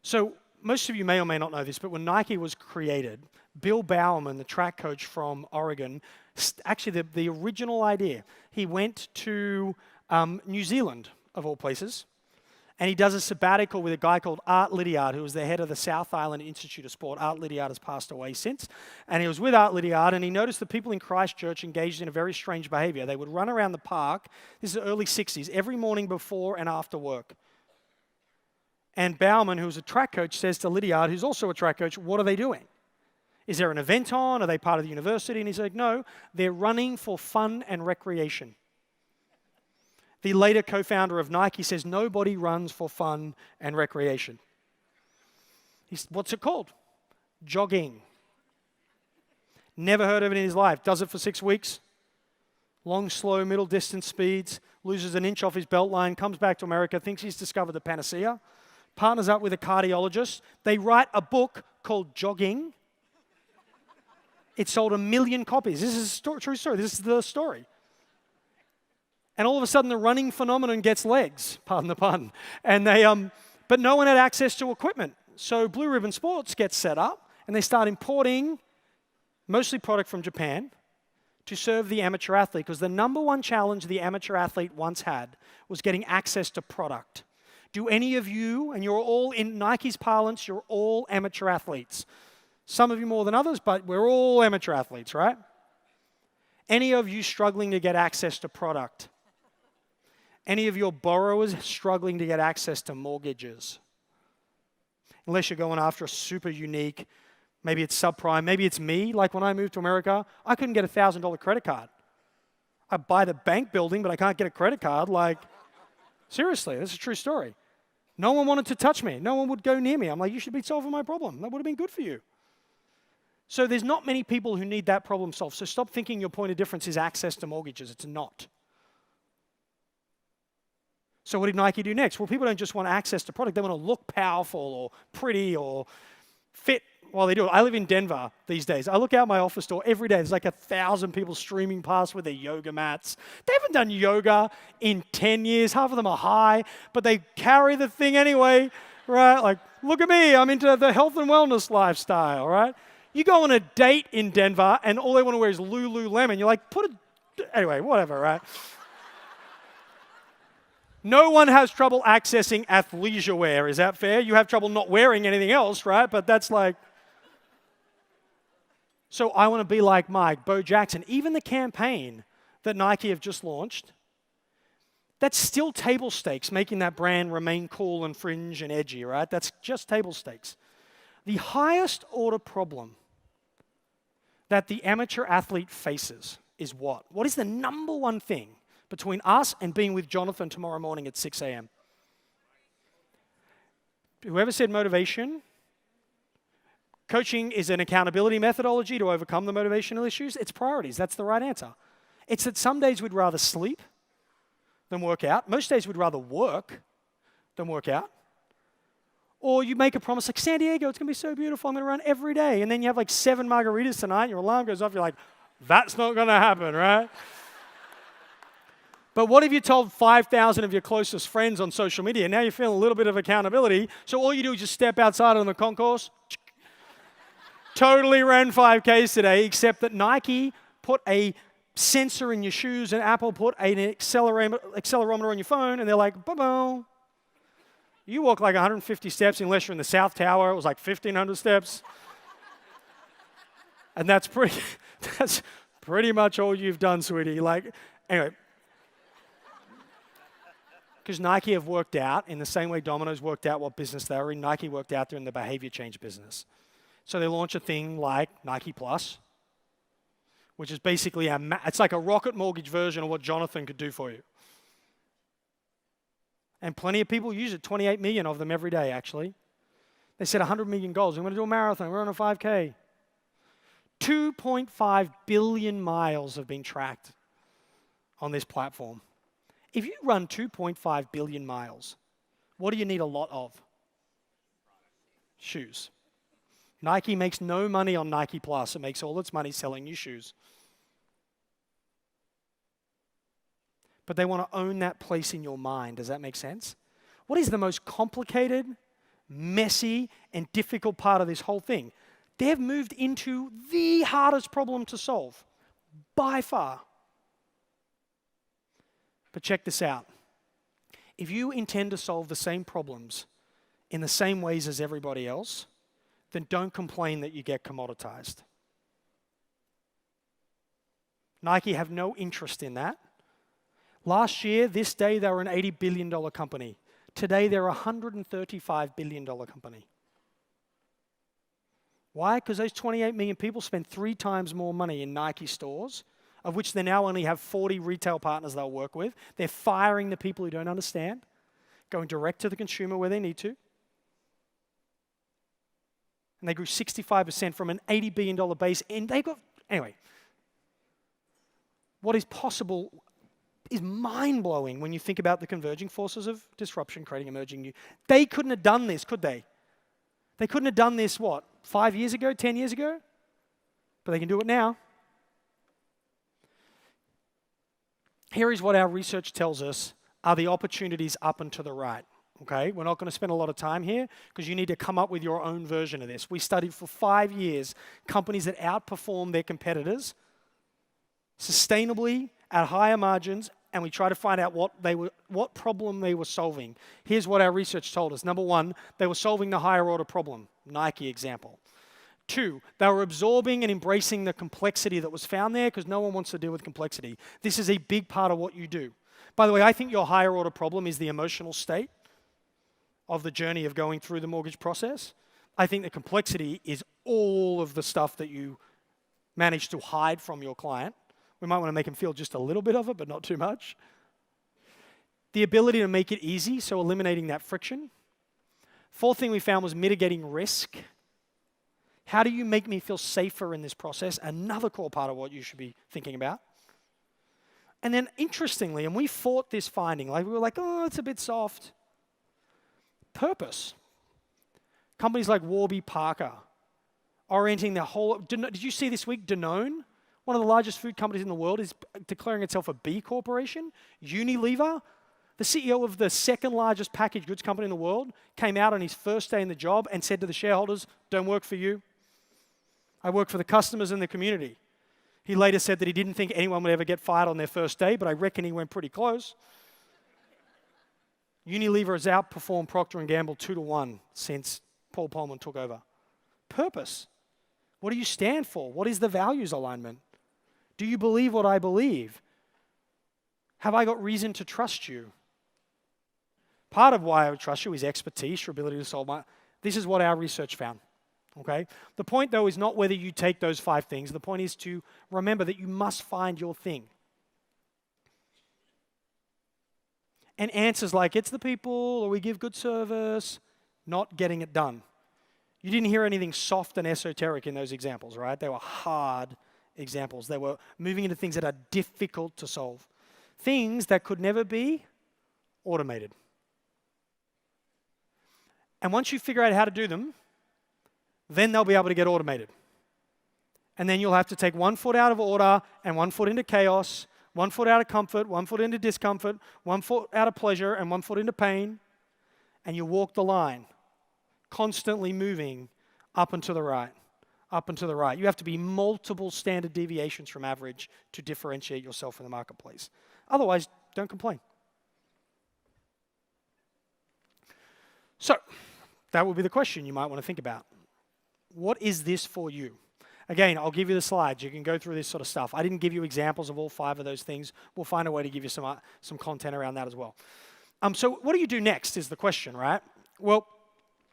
So most of you may or may not know this, but when Nike was created, Bill Bowerman, the track coach from Oregon, actually the original idea, he went to New Zealand, of all places, and he does a sabbatical with a guy called Art Lydiard, who was the head of the South Island Institute of Sport. Art Lydiard has passed away since. And he was with Art Lydiard, and he noticed that people in Christchurch engaged in a very strange behavior. They would run around the park, this is the early 60s, every morning before and after work. And Bowerman, who's a track coach, says to Lydiard, who's also a track coach, what are they doing? Is there an event on? Are they part of the university? And he's like, no, they're running for fun and recreation. The later co-founder of Nike says nobody runs for fun and recreation. What's it called? Jogging. Never heard of it in his life. Does it for 6 weeks. Long, slow, middle distance speeds. Loses an inch off his belt line. Comes back to America. Thinks he's discovered the panacea. Partners up with a cardiologist. They write a book called Jogging. It sold 1 million copies. This is a true story. This is the story. And all of a sudden, the running phenomenon gets legs, pardon the pun. And but no one had access to equipment. So Blue Ribbon Sports gets set up, and they start importing mostly product from Japan to serve the amateur athlete. Because the number one challenge the amateur athlete once had was getting access to product. Do any of you, and you're all in Nike's parlance, you're all amateur athletes. Some of you more than others, but we're all amateur athletes, right? Any of you struggling to get access to product? Any of your borrowers struggling to get access to mortgages? Unless you're going after a super unique, maybe it's subprime, maybe it's me. Like when I moved to America, I couldn't get a $1,000 credit card. I buy the bank building, but I can't get a credit card. Like, seriously, this is a true story. No one wanted to touch me. No one would go near me. I'm like, you should be solving my problem. That would have been good for you. So there's not many people who need that problem solved. So stop thinking your point of difference is access to mortgages. It's not. So what did Nike do next? Well, people don't just want access to product. They want to look powerful or pretty or fit while they do it. I live in Denver these days. I look out my office door every day. There's like 1,000 people streaming past with their yoga mats. They haven't done yoga in 10 years. Half of them are high, but they carry the thing anyway, right? Like, look at me. I'm into the health and wellness lifestyle, right? You go on a date in Denver, and all they want to wear is Lululemon. You're like, anyway, whatever, right? No one has trouble accessing athleisure wear. Is that fair? You have trouble not wearing anything else, right? But that's like... So I want to be like Mike, Bo Jackson. Even the campaign that Nike have just launched, that's still table stakes, making that brand remain cool and fringe and edgy, right? That's just table stakes. The highest order problem that the amateur athlete faces is what? What is the number one thing between us and being with Jonathan tomorrow morning at 6 a.m.? Whoever said motivation, coaching is an accountability methodology to overcome the motivational issues. It's priorities. That's the right answer. It's that some days we'd rather sleep than work out. Most days we'd rather work than work out. Or you make a promise like, San Diego, it's going to be so beautiful. I'm going to run every day. And then you have like 7 margaritas tonight. Your alarm goes off. You're like, that's not going to happen, right? But what if you told 5,000 of your closest friends on social media? Now you're feeling a little bit of accountability. So all you do is just step outside on the concourse. Totally ran 5Ks today, except that Nike put a sensor in your shoes and Apple put an accelerometer on your phone, and they're like, boom. You walk like 150 steps unless you're in the South Tower. It was like 1,500 steps. And that's pretty much all you've done, sweetie. Like, anyway. Because Nike have worked out, in the same way Domino's worked out what business they were in, Nike worked out they're in the behavior change business. So they launch a thing like Nike Plus, which is basically it's like a rocket mortgage version of what Jonathan could do for you. And plenty of people use it, 28 million of them every day, actually. They set 100 million goals. I'm going to do a marathon. We're on a 5K. 2.5 billion miles have been tracked on this platform. If you run 2.5 billion miles, what do you need a lot of? Shoes. Nike makes no money on Nike Plus. It makes all its money selling you shoes. But they want to own that place in your mind. Does that make sense? What is the most complicated messy, and difficult part of this whole thing. They've moved into the hardest problem to solve, by far. But check this out. If you intend to solve the same problems in the same ways as everybody else, then don't complain that you get commoditized. Nike have no interest in that. Last year, this day, they were an $80 billion company. Today, they're a $135 billion company. Why? Because those 28 million people spend 3 times more money in Nike stores, of which they now only have 40 retail partners they'll work with. They're firing the people who don't understand, going direct to the consumer where they need to. And they grew 65% from an $80 billion base. And they got, anyway, what is possible is mind-blowing when you think about the converging forces of disruption creating emerging new. They couldn't have done this, could they? They couldn't have done this, what, 5 years ago, 10 years ago? But they can do it now. Here is what our research tells us are the opportunities up and to the right. Okay, we're not going to spend a lot of time here because you need to come up with your own version of this. We studied for 5 years companies that outperform their competitors sustainably at higher margins, and we try to find out what problem they were solving. Here's what our research told us. Number one, they were solving the higher order problem. Nike example. 2, they were absorbing and embracing the complexity that was found there because no one wants to deal with complexity. This is a big part of what you do. By the way, I think your higher order problem is the emotional state of the journey of going through the mortgage process. I think the complexity is all of the stuff that you manage to hide from your client. We might want to make them feel just a little bit of it, but not too much. The ability to make it easy, so eliminating that friction. 4th thing we found was mitigating risk. How do you make me feel safer in this process? Another core part of what you should be thinking about. And then interestingly, and we fought this finding, like we were like, oh, it's a bit soft. Purpose. Companies like Warby Parker orienting their whole, did you see this week Danone? One of the largest food companies in the world is declaring itself a B Corporation. Unilever, the CEO of the second largest packaged goods company in the world, came out on his first day in the job and said to the shareholders, don't work for you. I work for the customers and the community. He later said that he didn't think anyone would ever get fired on their first day, but I reckon he went pretty close. Unilever has outperformed Procter & Gamble 2-1 since Paul Polman took over. Purpose. What do you stand for? What is the values alignment? Do you believe what I believe? Have I got reason to trust you? Part of why I would trust you is expertise, your ability to solve This is what our research found. Okay? The point, though, is not whether you take those 5 things. The point is to remember that you must find your thing. And answers like, it's the people, or we give good service, not getting it done. You didn't hear anything soft and esoteric in those examples, right? They were hard examples. They were moving into things that are difficult to solve. Things that could never be automated. And once you figure out how to do them, then they'll be able to get automated. And then you'll have to take 1 foot out of order and 1 foot into chaos, 1 foot out of comfort, 1 foot into discomfort, 1 foot out of pleasure, and 1 foot into pain. And you walk the line, constantly moving up and to the right, up and to the right. You have to be multiple standard deviations from average to differentiate yourself in the marketplace. Otherwise, don't complain. So, that would be the question you might want to think about. What is this for you? Again, I'll give you the slides. You can go through this sort of stuff. I didn't give you examples of all 5 of those things. We'll find a way to give you some content around that as well. So what do you do next is the question, right? Well,